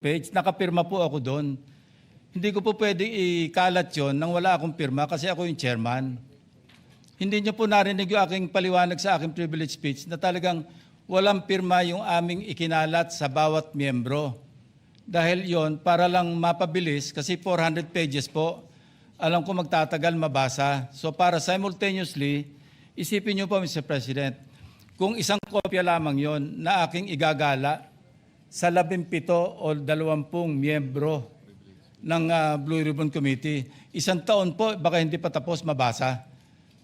page. Nakapirma po ako doon. Hindi ko po pwede ikalat yon nang wala akong pirma kasi ako yung chairman. Hindi niyo po narinig yung aking paliwanag sa aking privilege speech na talagang walang pirma yung aming ikinalat sa bawat miyembro. Dahil yon para lang mapabilis kasi 400 pages po. Alam ko magtatagal mabasa. So para simultaneously, isipin niyo po Mr. President, kung isang kopya lamang yon na aking igagala sa 17 o 20 miyembro ng Blue Ribbon Committee, isang taon po, baka hindi pa tapos mabasa.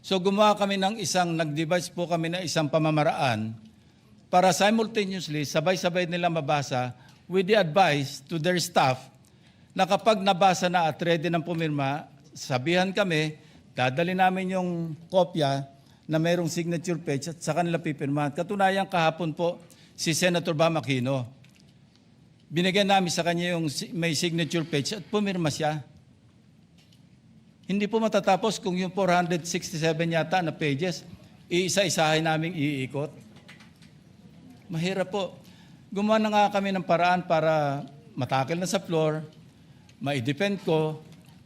So gumawa kami ng nag-devise po kami ng isang pamamaraan para simultaneously, sabay-sabay nila mabasa with the advice to their staff na kapag nabasa na at ready ng pumirma, sabihan kami, dadali namin yung kopya na mayroong signature page at sa kanila pipirmahan. Katunayan kahapon po si Senator Bam Aquino. Binigyan namin sa kanya yung may signature page at pumirma siya. Hindi po matatapos kung yung 467 yata na pages, iisa-isahin namin iikot. Mahirap po. Gumawa na nga kami ng paraan para matakil na sa floor, ma-defend ko,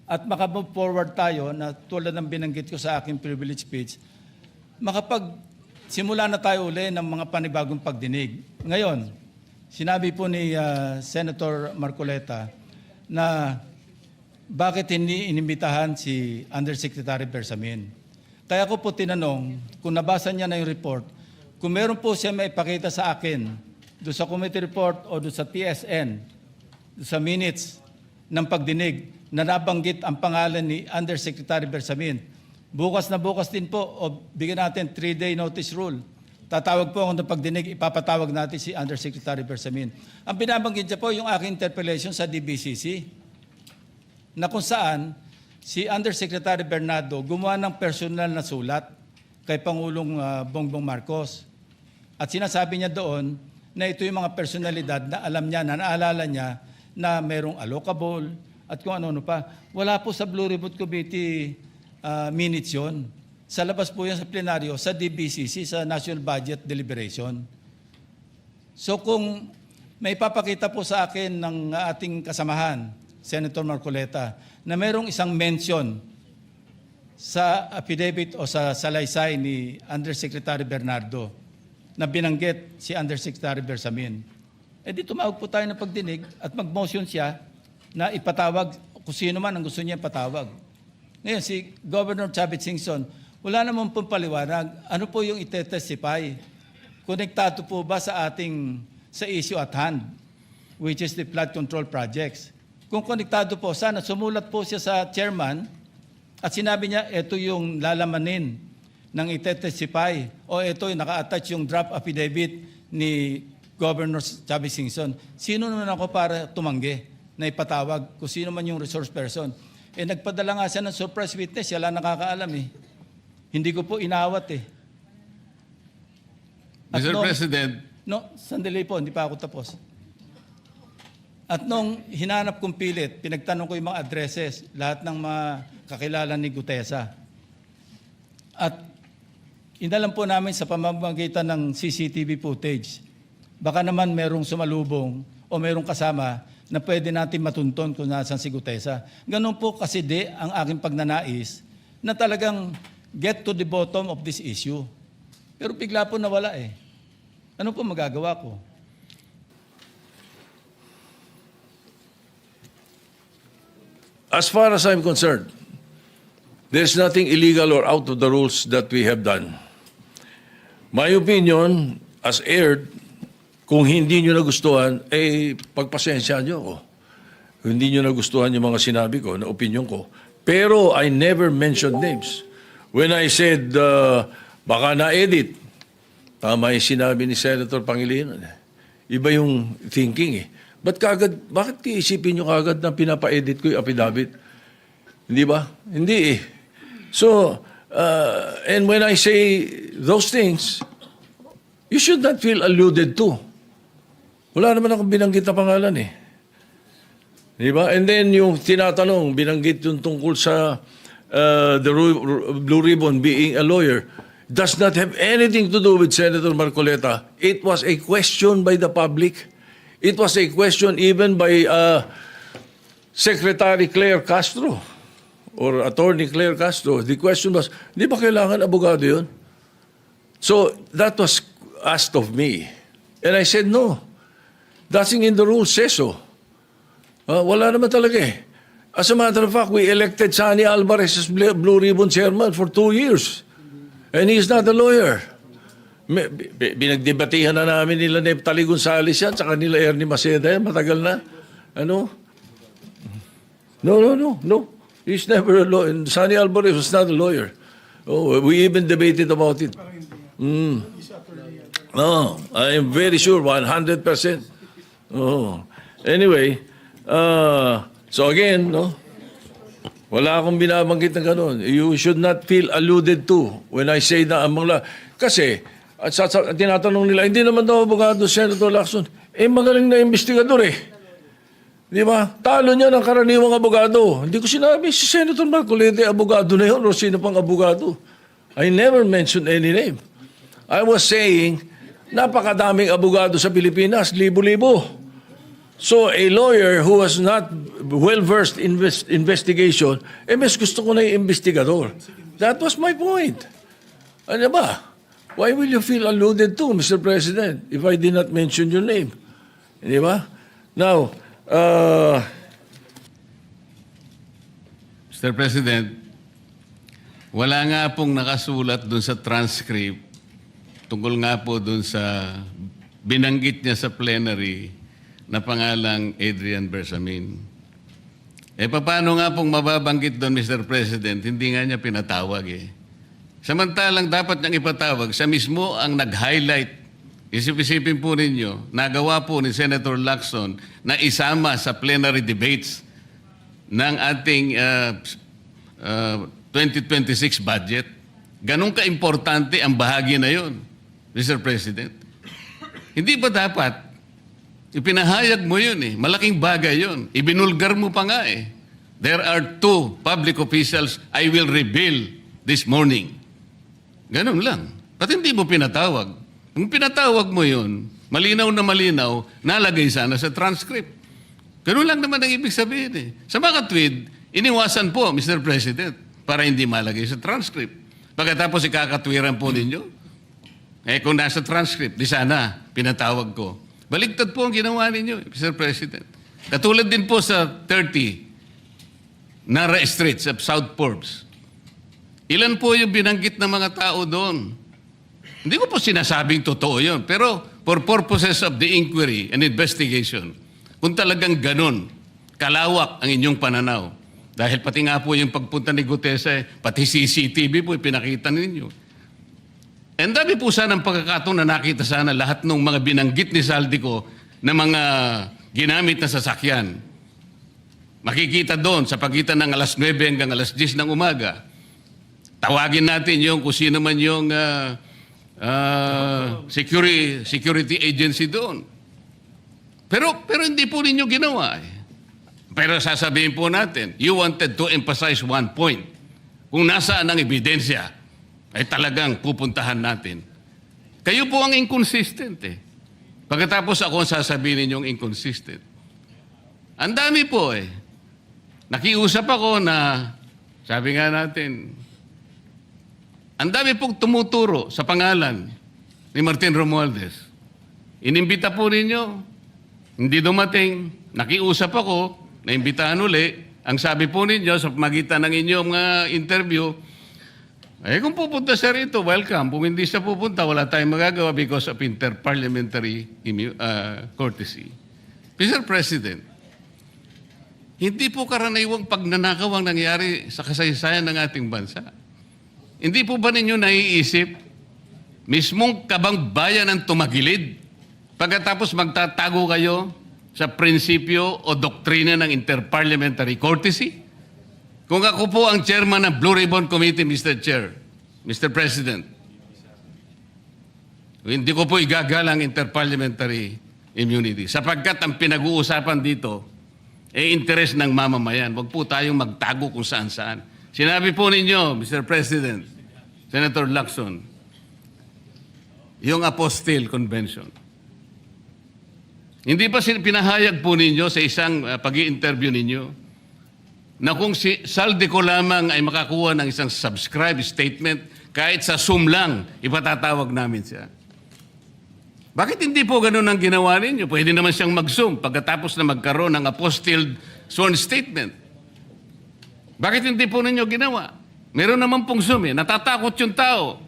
at makamove forward tayo na tulad ng binanggit ko sa aking privilege speech, simula na tayo uli ng mga panibagong pagdinig. Ngayon, sinabi po ni Senator Marcoleta na bakit hindi inimbitahan si Undersecretary Bersamin. Kaya ko po tinanong, kung nabasa niya na yung report, kung meron po siya maipakita sa akin doon sa committee report o doon sa TSN, doon sa minutes ng pagdinig na nabanggit ang pangalan ni Undersecretary Bersamin. Bukas na bukas din po o bigyan natin 3-day notice rule. Tatawag po ako ng pagdinig, ipapatawag natin si Undersecretary Bersamin. Ang binabanggit niya po yung aking interpellation sa DBCC na kung saan si Undersecretary Bernardo gumawa ng personal na sulat kay Pangulong Bongbong Marcos. At sinasabi niya doon na ito yung mga personalidad na alam niya, na naalala niya na merong allocable at kung ano-ano pa. Wala po sa Blue Ribbon Committee minutes yun. Sa labas po yan sa plenaryo, sa DBCC, sa National Budget Deliberation. So kung may papakita po sa akin ng ating kasamahan, Senator Marcoleta, na mayroong isang mention sa affidavit o sa salaysay ni Undersecretary Bernardo na binanggit si Undersecretary Bersamin, di tumawag po tayo ng pagdinig at mag-motion siya na ipatawag kung sino man ang gusto niya ipatawag. Ngayon, si Governor Chavit Singson, wala naman pong paliwanag. Ano po yung ite-testify? Konektado po ba sa issue at hand, which is the flood control projects? Kung konektado po, sana sumulat po siya sa chairman at sinabi niya, ito yung lalamanin ng ite-testify o ito yung naka-attach yung draft affidavit ni Governor Chavit Singson. Sino naman ako para tumanggi na ipatawag kung sino man yung resource person? Nagpadala nga siya ng surprise witness, siya lang nakakaalam eh. Hindi ko po inawat eh. Mr. President. No, sandali po, hindi pa ako tapos. At nung hinanap kong pilit, pinagtanong ko yung mga addresses, lahat ng mga kakilala ni Gutesa. At inalam po namin sa pamamagitan ng CCTV footage, baka naman merong sumalubong o merong kasama na pwede natin matunton kung nasan si Gutesa. Ganun po kasi ang aking pagnanais na talagang get to the bottom of this issue. Pero bigla po nawala eh. Ano po magagawa ko? As far as I'm concerned, there's nothing illegal or out of the rules that we have done. My opinion, as aired, kung hindi nyo nagustuhan, pagpasensya nyo ako. Kung hindi nyo nagustuhan yung mga sinabi ko, na opinion ko. Pero I never mentioned names. When I said, baka na-edit, tama yung sinabi ni Senator Pangilinan. Iba yung thinking eh. Bakit iisipin nyo kagad na pinapa-edit ko yung affidavit? Hindi ba? Hindi eh. So, and when I say those things, you should not feel alluded to. Wala naman akong binanggit na pangalan eh. Di ba? And then yung tinatanong, binanggit yung tungkol sa the Blue Ribbon being a lawyer, does not have anything to do with Senator Marcoleta. It was a question by the public. It was a question even by Secretary Claire Castro or Attorney Claire Castro. The question was, di ba kailangan abogado yun? So that was asked of me. And I said, no. Nothing in the rules says so. Wala naman talaga eh. As a matter of fact, we elected Sani Alvarez as Blue Ribbon Chairman for 2 years. And he is not a lawyer. Binagdebatihan na namin nila Neptali Gonzales yan, saka nila Ernie Maceda yan, matagal na. Ano? No. He's never a lawyer. Sani Alvarez was not a lawyer. Oh, we even debated about it. No, I am very sure, 100%. Oh. Anyway, so again, no, wala akong binabanggit na gano'n. You should not feel alluded to when I say na among kasi, at tinatanong nila, hindi naman daw abogado, Senator Lacson. Magaling na investigador eh. Di ba? Talo niya ng karaniwang abogado. Hindi ko sinabi, si Senator Marcoleta, abogado na yun, o sino pang abogado. I never mentioned any name. I was saying, napakadaming abogado sa Pilipinas, libo-libo. So a lawyer who was not well-versed in investigation, mas gusto ko na yung investigador. That was my point. Ano ba? Why will you feel alluded to, Mr. President, if I did not mention your name? Di ba? Now, Mr. President, wala nga pong nakasulat dun sa transcript tungkol nga po dun sa binanggit niya sa plenary na pangalang Adrian Bersamin. Paano nga pong mababanggit doon, Mr. President? Hindi nga niya pinatawag eh. Samantalang dapat niyang ipatawag, siya mismo ang nag-highlight. Isip-isipin po ninyo, nagawa po ni Senator Lacson na isama sa plenary debates ng ating 2026 budget. Ganun ka-importante ang bahagi na yon, Mr. President. Hindi ba dapat ipinahayag mo yun eh. Malaking bagay yun. Ibinulgar mo pa nga eh. There are 2 public officials I will reveal this morning. Ganun lang. Ba't hindi mo pinatawag? Kung pinatawag mo yun, malinaw na malinaw, nalagay sana sa transcript. Ganun lang naman ang ibig sabihin eh. Sa mga tweet, iniwasan po, Mr. President, para hindi malagay sa transcript. Pagkatapos ikakatwiran po ninyo, kung nasa transcript, di sana pinatawag ko. Baligtad po ang ginawa ninyo, Mr. President. Katulad din po sa 30 Nara Street sa South Forbes. Ilan po yung binanggit ng mga tao doon? Hindi ko po sinasabing totoo yun. Pero for purposes of the inquiry and investigation, kung talagang ganun, kalawak ang inyong pananaw. Dahil pati nga po yung pagpunta ni Gutesa, pati CCTV po pinakita ninyo. And dami po sana ang pagkakataon na nakita sana lahat ng mga binanggit ni Saldico na mga ginamit na sasakyan. Makikita doon sa pagitan ng alas 9 hanggang alas 10 ng umaga. Tawagin natin yung kung sino man yung security agency doon. Pero hindi po ninyo ginawa eh. Pero sasabihin po natin, you wanted to emphasize one point. Kung nasaan ang ebidensya, ay talagang pupuntahan natin. Kayo po ang inconsistent eh. Pagkatapos ako ang sasabihin ninyong inconsistent. Ang dami po eh. Nakiusap ako na, sabi nga natin, ang dami pong tumuturo sa pangalan ni Martin Romualdez. Inimbita po ninyo, hindi dumating, nakiusap ako, naimbitahan uli, ang sabi po ninyo sa magitan ng inyong interview, kung pupunta siya rito, welcome. Kung hindi siya pupunta, wala tayong magagawa because of inter-parliamentary courtesy. Mr. President, hindi po karaniwang pagnanakaw ang nangyari sa kasaysayan ng ating bansa. Hindi po ba ninyo naiisip, mismong kabang bayan ang tumagilid, pagkatapos magtatago kayo sa prinsipyo o doktrina ng inter-parliamentary courtesy? Kung ako po ang chairman ng Blue Ribbon Committee, Mr. Chair, Mr. President, hindi ko po igagalang interparliamentary immunity sapagkat ang pinag-uusapan dito ay interes ng mamamayan. Huwag po tayong magtago kung saan-saan. Sinabi po ninyo, Mr. President, Senator Lacson, yung Apostille Convention. Hindi ba pinahayag po ninyo sa isang pag-i-interview ninyo na kung si Saldico lamang ay makakuha ng isang subscribe statement, kahit sa Zoom lang, ipatatawag namin siya? Bakit hindi po ganun ang ginawa ninyo? Pwede naman siyang mag-Zoom pagkatapos na magkaroon ng apostilled sworn statement. Bakit hindi po ninyo ginawa? Meron naman pong Zoom eh. Natatakot yung tao.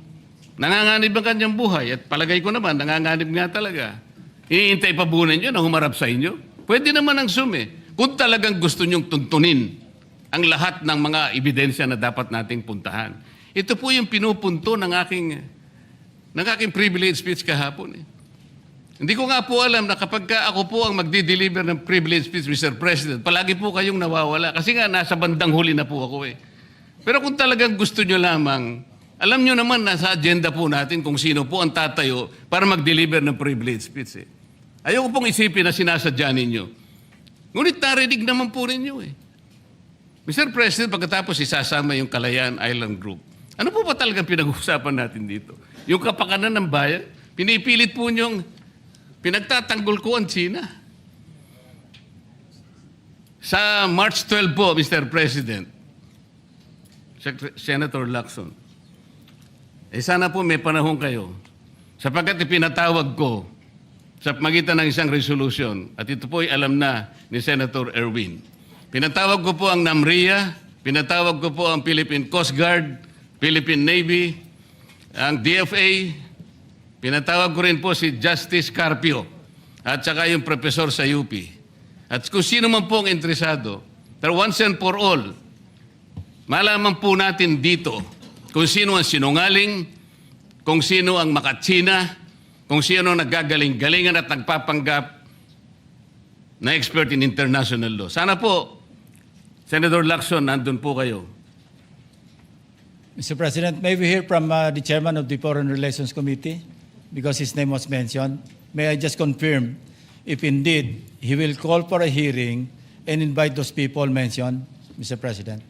Nanganganib ang kanyang buhay. At palagay ko naman, nanganganib nga talaga. Iintay pa po ninyo na humarap sa inyo? Pwede naman ang Zoom eh. Kung talagang gusto nyong tuntunin ang lahat ng mga ebidensya na dapat nating puntahan. Ito po yung pinupunto ng aking privilege speech kahapon eh. Hindi ko nga po alam na kapag ako po ang magdi-deliver ng privilege speech, Mr. President, palagi po kayong nawawala. Kasi nga, nasa bandang huli na po ako eh. Pero kung talagang gusto nyo lamang, alam nyo naman, nasa agenda po natin kung sino po ang tatayo para mag-deliver ng privilege speech eh. Ayoko pong isipin na sinasadya ninyo. Ngunit narinig naman po ninyo eh. Mr. President, pagkatapos isasama yung Kalayaan Island Group, ano po ba talagang pinag-uusapan natin dito? Yung kapakanan ng bayan, pinipilit po nyong pinagtatanggol ko ang China. Sa March 12 po, Mr. President, Senator Lacson, sana po may panahon kayo sapagkat ipinatawag ko sa magitan ng isang resolution at ito po ay alam na ni Senator Erwin. Pinatawag ko po ang NAMRIA, pinatawag ko po ang Philippine Coast Guard, Philippine Navy, ang DFA, pinatawag ko rin po si Justice Carpio at saka yung professor sa UP. At kung sino man po ang interesado, pero once and for all, malaman po natin dito kung sino ang sinungaling, kung sino ang makatsina, kung sino ang naggagaling-galingan at nagpapanggap na expert in international law. Sana po, Senator Lacson, nandun po kayo. Mr. President, may we hear from the chairman of the Foreign Relations Committee? Because his name was mentioned. May I just confirm if indeed he will call for a hearing and invite those people mentioned, Mr. President?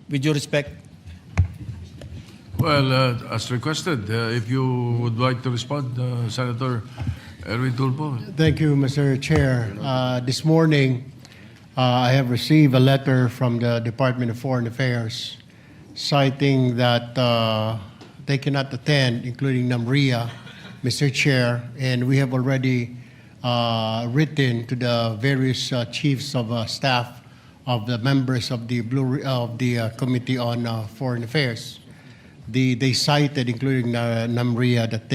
With due respect. Well, as requested, if you would like to respond, Senator Erwin Tulfo. Thank you, Mr. Chair. This morning, I have received a letter from the Department of Foreign Affairs citing that they cannot attend, including NAMRIA, Mr. Chair, and we have already written to the various chiefs of staff of the members of the Committee on Foreign Affairs. They cited, including NAMRIA, that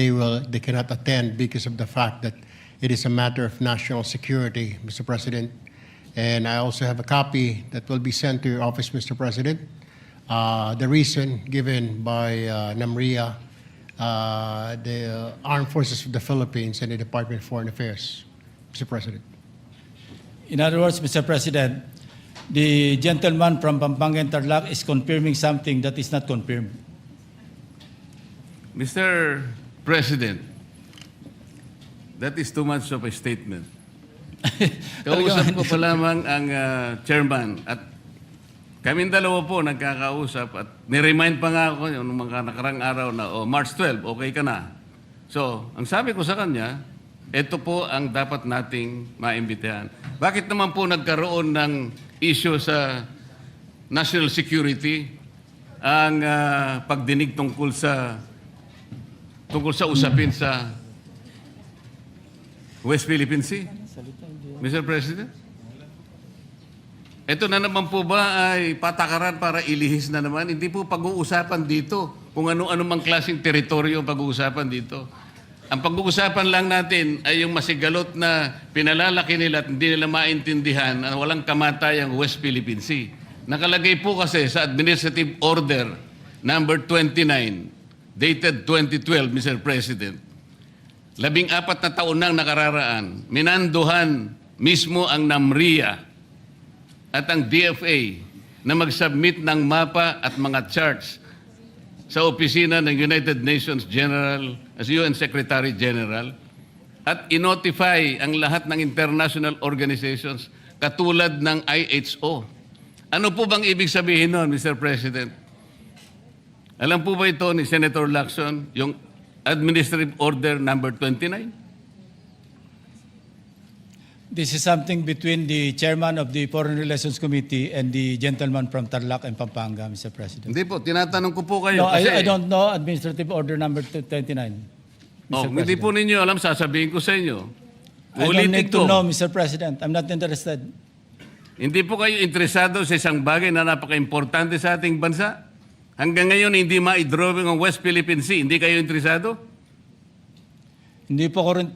they cannot attend because of the fact that it is a matter of national security, Mr. President. And I also have a copy that will be sent to your office, Mr. President. The reason given by NAMRIA, the Armed Forces of the Philippines, and the Department of Foreign Affairs, Mr. President. In other words, Mr. President, the gentleman from Pampanga and Tarlac is confirming something that is not confirmed. Mr. President, that is too much of a statement. Kausap ko pa lamang ang chairman at kaming dalawa po nagkakausap at niremind pa nga ako yung mga nakarang araw na March 12, okay ka na. So, ang sabi ko sa kanya, ito po ang dapat nating maimbitahan. Bakit naman po nagkaroon ng issue sa national security ang pagdinig tungkol sa usapin sa West Philippine Sea? Mr. President? Ito na naman po ba ay patakaran para ilihis na naman? Hindi po pag-uusapan dito kung ano-ano mang klaseng teritoryo ang pag-uusapan dito. Ang pag-uusapan lang natin ay yung masigalot na pinalalaki nila at hindi nila maintindihan na walang kamatay ang West Philippine Sea. Nakalagay po kasi sa Administrative Order number 29, dated 2012, Mr. President. 14 na taon nang nakararaan, minanduhan mismo ang NAMRIA at ang DFA na mag-submit ng mapa at mga charts sa opisina ng United Nations General, as UN Secretary General, at inotify ang lahat ng international organizations katulad ng IHO. Ano po bang ibig sabihin nun, Mr. President? Alam po ba ito ni Senator Lacson, yung Administrative Order number 29? This is something between the chairman of the Foreign Relations Committee and the gentleman from Tarlac and Pampanga, Mr. President. Hindi po, tinatanong ko po kayo. No, kasi, I don't know Administrative Order number 229. Oh, Mr. hindi President. po ninyo alam, sasabihin ko sa inyo. I don't Ulitin need ko. to know, Mr. President. I'm not interested. Hindi po kayo interesado sa isang bagay na napaka-importante sa ating bansa? Hanggang ngayon, hindi ma-drawing ang West Philippine Sea. Hindi kayo interesado? Hindi po ako rin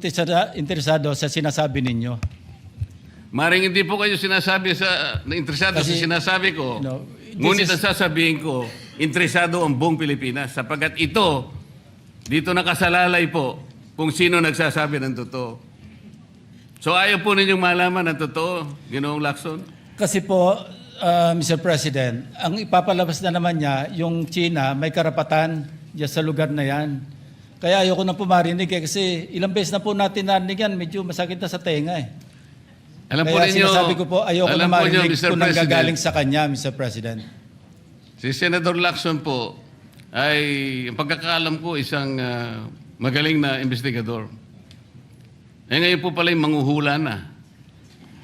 interesado sa sinasabi ninyo. Maring hindi po kayo sinasabi interesado Kasi, sa sinasabi ko. no, this Ngunit is- ang sasabihin ko, interesado ang buong Pilipinas. Sapagkat ito, dito nakasalalay po kung sino nagsasabi ng totoo. So ayaw po ninyong malaman ang totoo, Ginoong Lacson? Kasi po, Mr. President, ang ipapalabas na naman niya, yung China may karapatan diyan sa lugar na yan. Kaya ayoko na po marinig kasi ilang beses na po natin narinig yan, medyo masakit na sa tenga eh. Alam po Kaya ninyo, sinasabi ko po, ayoko na alam po ninyo, marinig Mr. kung President, nanggagaling sa kanya, Mr. President. si Senator Lacson po ay, ang pagkakaalam ko, isang magaling na investigador. Eh ngayon po pala yung manghuhula na.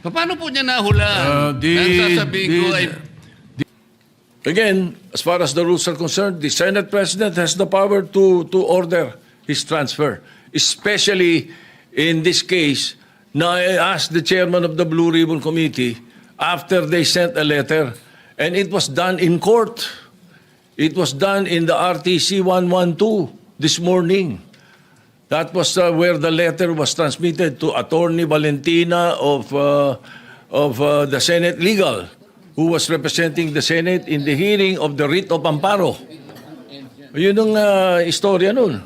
Paano po niya nahulaan? Ang sasabihin ko ay, Again, as far as the rules are concerned, the Senate President has the power to order his transfer. Especially in this case, na I asked the chairman of the Blue Ribbon Committee after they sent a letter, and it was done in court. It was done in the RTC 112 this morning. That was where the letter was transmitted to Attorney Valentina of the Senate Legal, who was representing the Senate in the hearing of the writ of amparo. Yun ang istorya nun.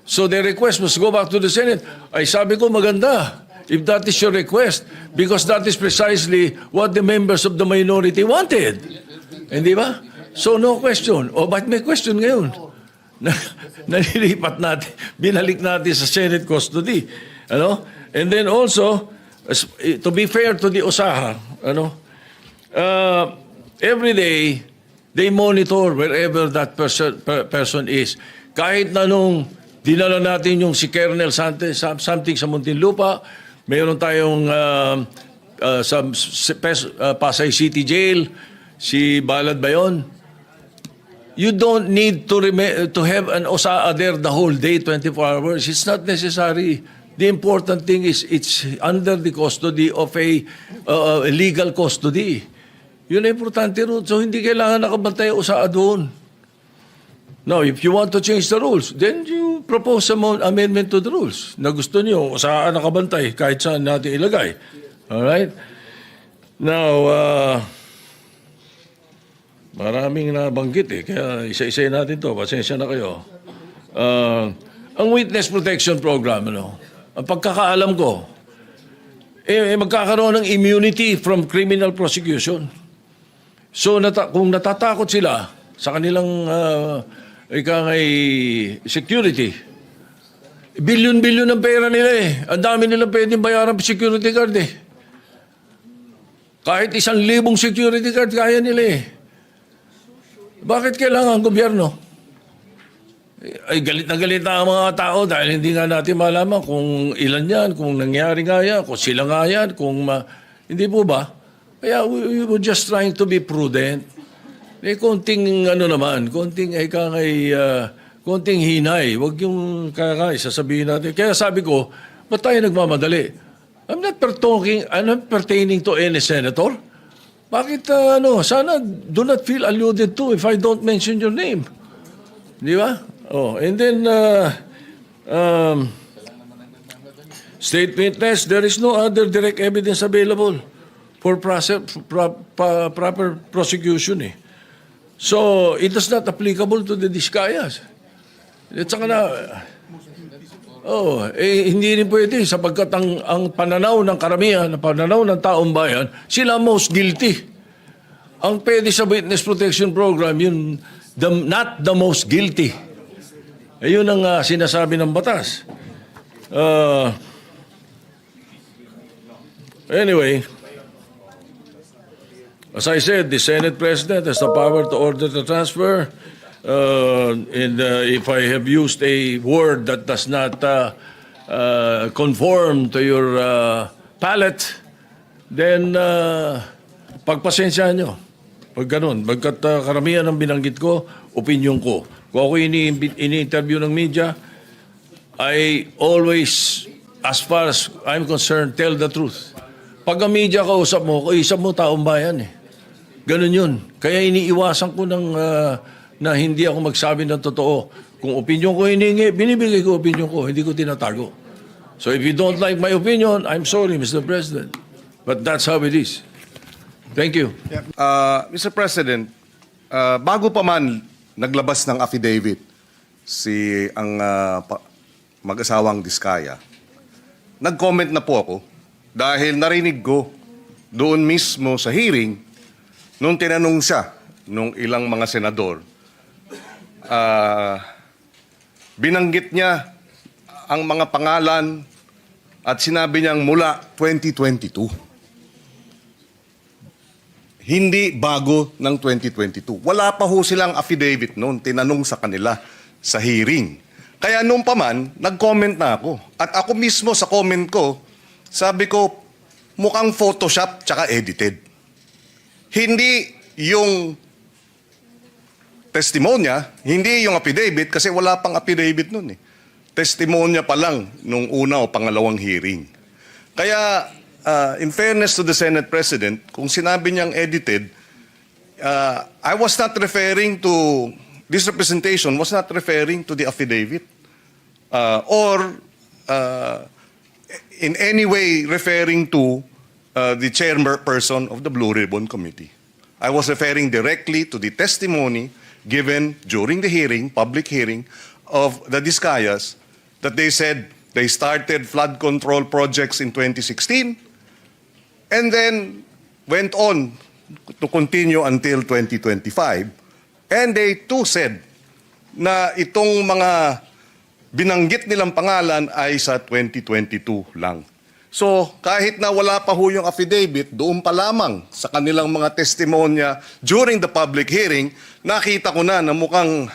So the request was go back to the Senate. Ay sabi ko maganda, if that is your request, because that is precisely what the members of the minority wanted. Hindi ba? So no question. O ba't may question ngayon? Nalilipat natin, binalik natin sa Senate custody. Ano? And then also, to be fair to the OSAHA, every day, they monitor wherever that person is. Kahit na nung dinala natin yung si Colonel something sa Muntinlupa, mayroon tayong sa Pasay City Jail, si Balad ba yun? You don't need to have an OSAA there the whole day, 24 hours. It's not necessary. The important thing is it's under the custody of a legal custody. Yun ang importante ron. So hindi kailangan nakabantay ang OSAA doon. Now, if you want to change the rules, then you propose some amendment to the rules na gusto niyo OSAA nakabantay kahit saan natin ilagay. Alright? Now, maraming nabanggit kaya isa-isa natin to. Pasensya na kayo. Ang Witness Protection Program, ang pagkakaalam ko, magkakaroon ng immunity from criminal prosecution. So kung natatakot sila sa kanilang security, bilyon-bilyon ang pera nila Ang dami nilang pwedeng bayaran security guard Kahit 1,000 security guard kaya nila Bakit kailangan ang gobyerno? Ay galit na ang mga tao dahil hindi nga natin malaman kung ilan yan, kung nangyari nga yan, kung sila nga yan, hindi po ba? Kaya we were just trying to be prudent. Konting konting hinay. Huwag yung sasabihin natin. Kaya sabi ko, ba't tayo nagmamadali? I'm not pertaining to any senator. Bakit, sana do not feel alluded to if I don't mention your name. Di ba? And then, state witness, there is no other direct evidence available for proper prosecution So, it is not applicable to the Discayas. At saka hindi rin pwede sapagkat ang pananaw ng karamihan, ang pananaw ng taong bayan, sila most guilty. Ang pwede sa Witness Protection Program, yun, not the most guilty. Yun ang sinasabi ng batas. Anyway, as I said, the Senate President has the power to order the transfer. And if I have used a word that does not conform to your palate, then pagpasensyahan nyo. Pag ganun, bagkat karamihan ng binanggit ko, opinion ko. Kung ako ini-interview ng media, I always, as far as I'm concerned, tell the truth. Pag ang media kausap mo taong bayan eh. Ganun yun. Kaya iniiwasan ko na hindi ako magsabi ng totoo. Kung opinion ko hiningi, binibigay ko opinion ko, hindi ko tinatago. So if you don't like my opinion, I'm sorry, Mr. President. But that's how it is. Thank you. Mr. President, bago pa man naglabas ng affidavit ang mag-asawang Diskaya, nag-comment na po ako dahil narinig ko doon mismo sa hearing nung tinanong siya nung ilang mga senador. Binanggit niya ang mga pangalan at sinabi niyang mula 2022. Hindi bago ng 2022. Wala pa ho silang affidavit noon, tinanong sa kanila sa hearing. Kaya noon pa man, nag-comment na ako. At ako mismo sa comment ko, sabi ko, mukhang Photoshop tsaka edited. Hindi yung testimonya, hindi yung affidavit, kasi wala pang affidavit noon eh. Testimonya pa lang nung una o pangalawang hearing. Kaya, in fairness to the Senate President, kung sinabi niyang edited, I was not referring to, this representation was not referring to the affidavit or in any way referring to the chairperson of the Blue Ribbon Committee. I was referring directly to the testimony given during the hearing, public hearing, of the Diskayas that they said they started flood control projects in 2016 and then went on to continue until 2025. And they too said na itong mga binanggit nilang pangalan ay sa 2022 lang. So kahit na wala pa ho yung affidavit, doon pa lamang sa kanilang mga testimonya during the public hearing, nakita ko na mukhang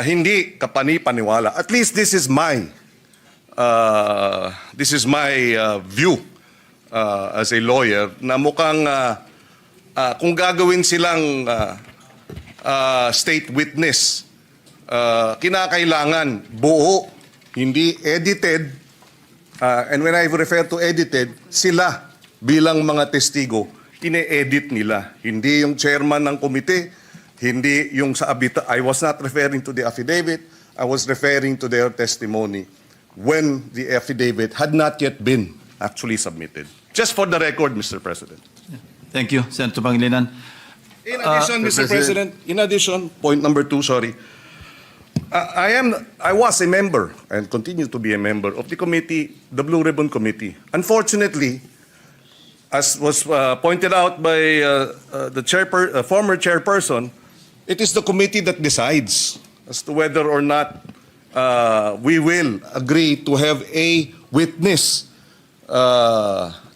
hindi kapani-paniwala. At least this is my view as a lawyer, na mukhang kung gagawin silang state witness, kinakailangan buo, hindi edited. And when I refer to edited, sila bilang mga testigo, ine-edit nila. Hindi yung chairman ng komite, hindi yung sa abita. I was not referring to the affidavit, I was referring to their testimony when the affidavit had not yet been actually submitted. Just for the record, Mr. President. Thank you, Senator Pangilinan. In addition, Mr. President, in addition, point number 2, sorry. I was a member and continue to be a member of the committee, the Blue Ribbon Committee. Unfortunately, as was pointed out by the former chairperson, it is the committee that decides as to whether or not we will agree to have a witness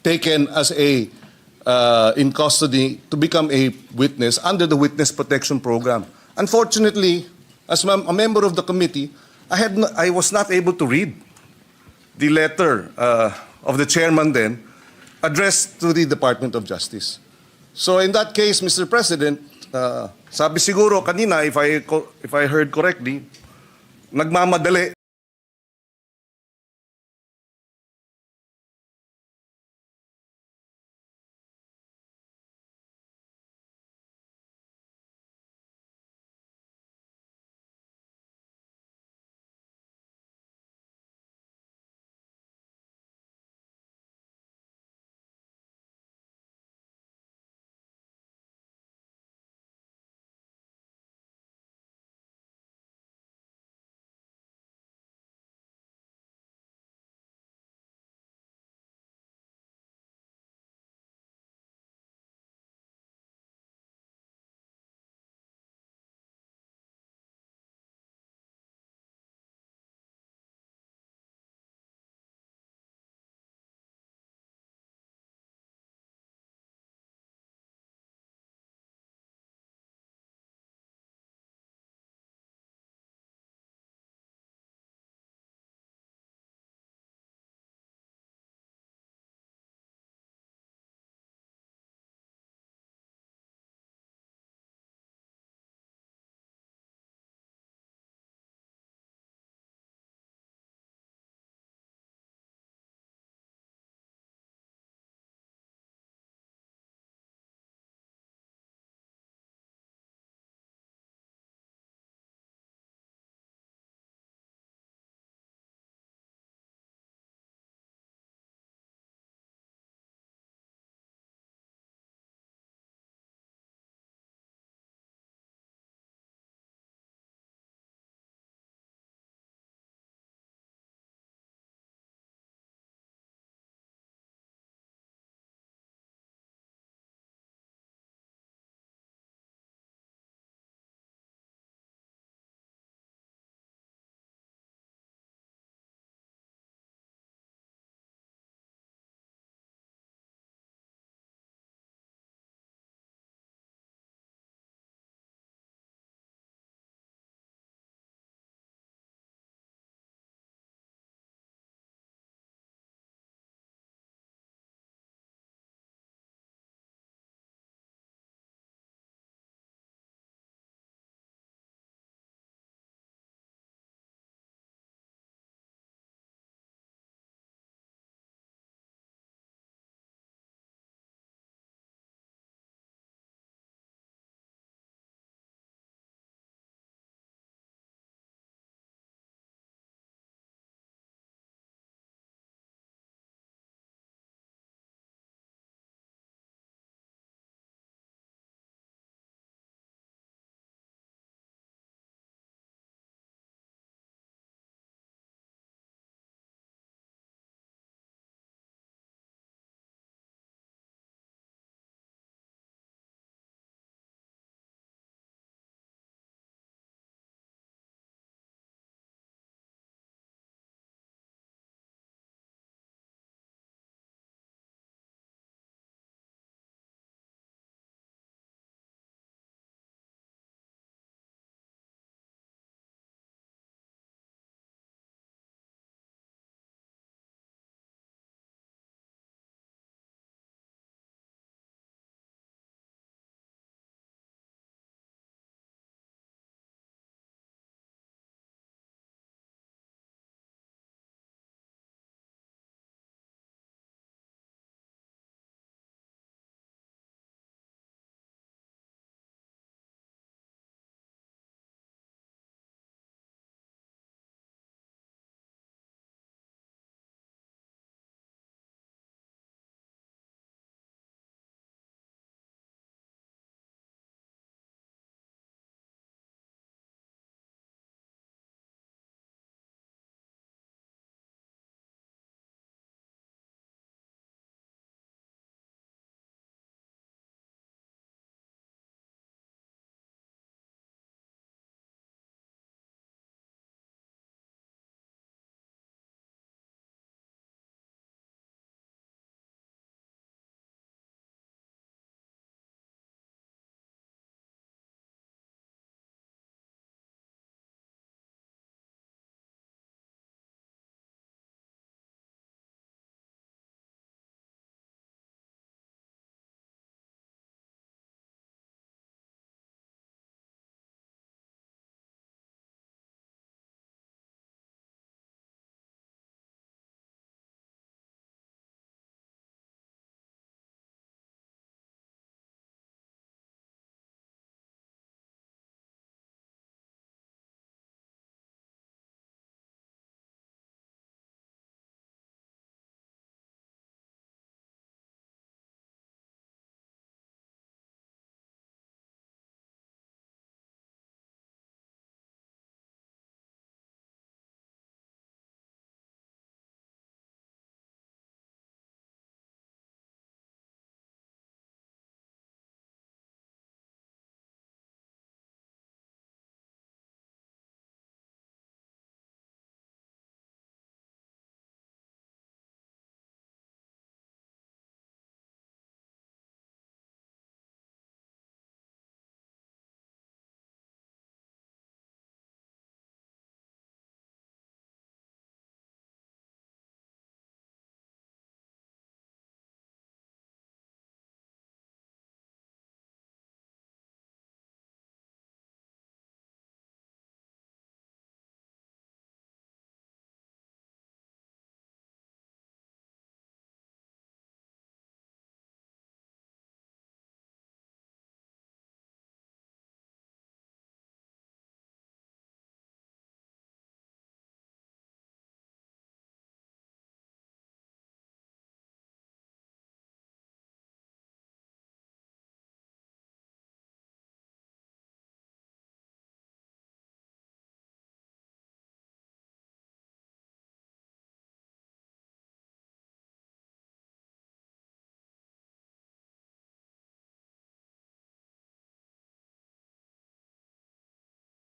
taken as in custody to become a witness under the Witness Protection Program. Unfortunately, as a member of the committee, I was not able to read the letter of the chairman then addressed to the Department of Justice. So in that case, Mr. President, sabi siguro kanina, if I heard correctly, nagmamadali